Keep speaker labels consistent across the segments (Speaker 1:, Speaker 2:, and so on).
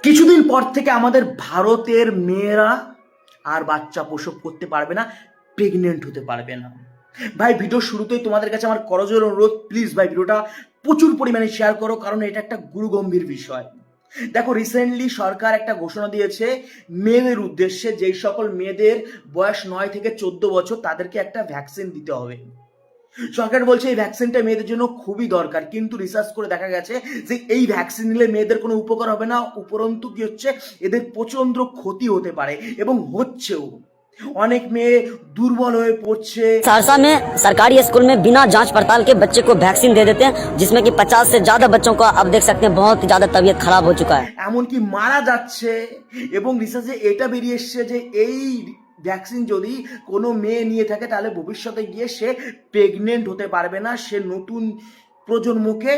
Speaker 1: কিছুদিন পর থেকে আমাদের ভারতের মেয়েরা আর বাচ্চা প্রসব করতে পারবে না, প্রেগনেন্ট হতে পারবে না। ভাই ভিডিও শুরুতেই তোমাদের কাছে আমার করজোর অনুরোধ, প্লিজ ভাই ভিডিওটা প্রচুর পরিমাণে শেয়ার করো, কারণ এটা একটা গুরুগম্ভীর বিষয়। দেখো, রিসেন্টলি সরকার একটা ঘোষণা দিয়েছে মেয়েদের উদ্দেশ্যে, যেই সকল মেয়েদের বয়স 9 থেকে 14 বছর তাদেরকে একটা ভ্যাকসিন দিতে হবে। সরকার বলছে এই ভ্যাকসিনটা মেয়েদের জন্য খুবই দরকার, কিন্তু রিসার্চ করে দেখা গেছে যে এই ভ্যাকসিন নিলে মেয়েদের কোনো উপকার হবে না, উপরন্তু কি হচ্ছে, এদের প্রচন্ড ক্ষতি হতে পারে এবং হচ্ছেও। অনেক মেয়ে দুর্বল হয়ে পড়ছে।
Speaker 2: सहरसा में सरकारी स्कूल में बिना जांच पड़ताल के बच्चे को वैक्सीन दे देते हैं, जिसमें कि 50 से ज्यादा बच्चों का अब देख सकते हैं बहुत ज्यादा तबीयत खराब हो चुका है।
Speaker 1: এমনকি মারা যাচ্ছে। এবং রিসার্চে এটা বেরিয়ে এসছে যে এই ভ্যাকসিন যদি কোনো মেয়ে নিয়ে থাকে তাহলে ভবিষ্যতে গিয়ে সে প্রেগনেন্ট হতে পারবে না, সে নতুন প্রজন্মকে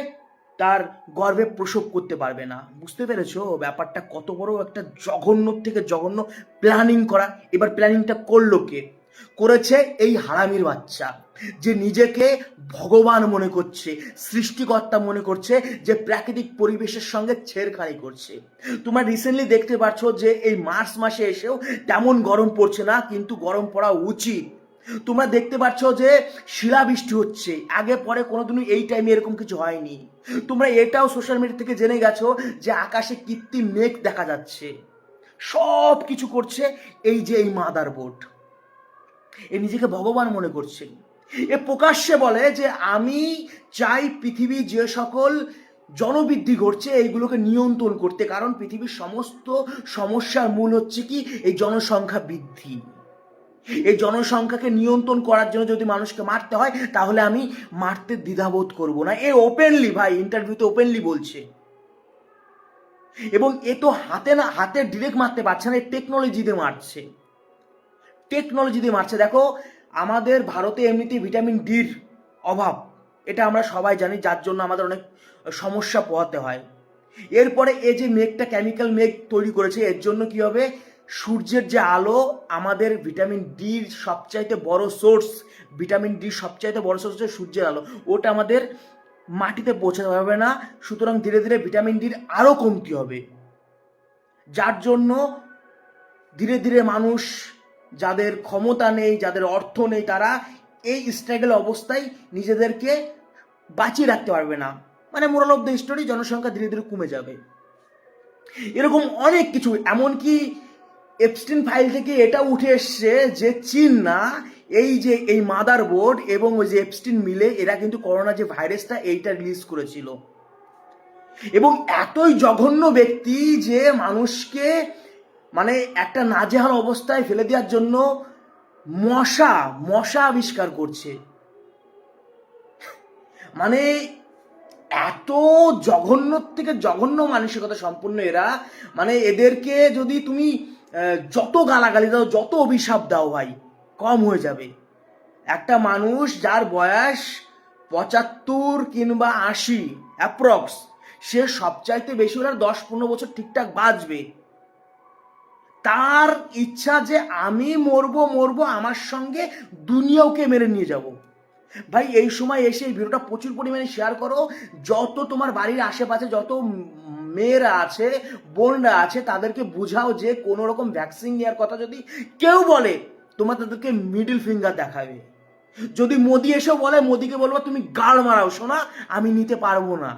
Speaker 1: তার গর্ভে প্রসব করতে পারবে না। বুঝতে পেরেছো ব্যাপারটা কত বড় একটা জঘন্য থেকে জঘন্য প্ল্যানিং করা। এবার প্ল্যানিংটা করলো কে? করেছে এই হারামির বাচ্চা, যে নিজেকে ভগবান মনে করছে, সৃষ্টিকর্তা মনে করছে, যে প্রাকৃতিক পরিবেশের সঙ্গে ছেড়খানি করছে। তোমরা রিসেন্টলি দেখতে পাচ্ছ যে এই মার্চ মাসে এসেও তেমন গরম পড়ছে না, কিন্তু গরম পড়া উচিত। তোমরা দেখতে পাচ্ছ যে শিলাবৃষ্টি হচ্ছে, আগে পরে কোনোদিনও এই টাইমে এরকম কিছু হয়নি। তোমরা এটাও সোশ্যাল মিডিয়া থেকে জেনে গেছো যে আকাশে কৃত্রিম মেঘ দেখা যাচ্ছে। সব কিছু করছে এই যে এই মাদার বোর্ড। এ নিজেকে ভগবান মনে করছে। এ প্রকাশ্যে বলে যে আমি চাই পৃথিবী যে সকল জনবৃদ্ধি ঘটছে এইগুলোকে নিয়ন্ত্রণ করতে, কারণ পৃথিবীর সমস্ত সমস্যার মূল হচ্ছে কি, এই জনসংখ্যা বৃদ্ধি। এই জনসংখ্যাকে নিয়ন্ত্রণ করার জন্য যদি মানুষকে মারতে হয় তাহলে আমি মারতে দ্বিধাবোধ করব না। এ ওপেনলি ভাই ইন্টারভিউতে ওপেনলি বলছে। এবং এ তো হাতে ডিরেক্ট মারতে পারছে না, টেকনোলজি দিয়ে মারছে। দেখো, আমাদের ভারতে এমনিতে ভিটামিন ডির অভাব, এটা আমরা সবাই জানি, যার জন্য আমাদের অনেক সমস্যা পোহাতে হয়। এরপরে এই যে মেঘটা কেমিক্যাল মেঘ তৈরি করেছে, এর জন্য কি হবে, সূর্যের যে আলো আমাদের ভিটামিন ডির সবচাইতে বড় সোর্স, হচ্ছে সূর্যের আলো, ওটা আমাদের মাটিতে পৌঁছাতে পারবে না। সুতরাং ধীরে ধীরে ভিটামিন ডির আরও কমতি হবে, যার জন্য ধীরে ধীরে মানুষ, যাদের ক্ষমতা নেই, যাদের অর্থ নেই, তারা এই স্ট্রাগল অবস্থায় নিজেদেরকে বাঁচিয়ে রাখতে পারবে না। মানে মোরাল অফ দ্য স্টোরি, জনসংখ্যা ধীরে ধীরে কমে যাবে। এরকম অনেক কিছু, এমনকি এপস্টিন ফাইল থেকে এটা উঠে এসছে যে চীন না, এই যে এই মাদার বোর্ড এবং ওই যে এপস্টিন মিলে এরা কিন্তু করোনা যে ভাইরাসটা এইটা রিলিজ করেছিল। এবং এতই জঘন্য ব্যক্তি যে মানুষকে মানে একটা নাজেহাল অবস্থায় ফেলে দেওয়ার জন্য মশা আবিষ্কার করছে। মানে এত জঘন্য থেকে জঘন্য মানসিকতা সম্পূর্ণ এরা। মানে এদেরকে যদি তুমি যত গালাগালি দাও, যত অভিশাপ দাও ভাই, কম হয়ে যাবে। একটা মানুষ যার বয়স 75 কিংবা 80 অ্যাপ্রক্স, সে সবচাইতে বেশি হলে 10-15 বছর ঠিকঠাক বাঁচবে। তার ইচ্ছা যে আমি মরবো, আমার সঙ্গে দুনিয়াকে মেরে নিয়ে যাব। ভাই এই সময় এসে এই ভিডিওটা প্রচুর পরিমাণে শেয়ার করো। যত তোমার বাড়ির আশেপাশে যত মেয়েরা আছে, বোনরা আছে, তাদেরকে বুঝাও যে কোনো রকম ভ্যাকসিন নেওয়ার কথা যদি কেউ বলে, তোমার তাদেরকে মিডল ফিঙ্গার দেখাবে। যদি মোদি এসেও বলে, মোদিকে বলবো তুমি গাল মারাও, শোনা আমি নিতে পারবো না।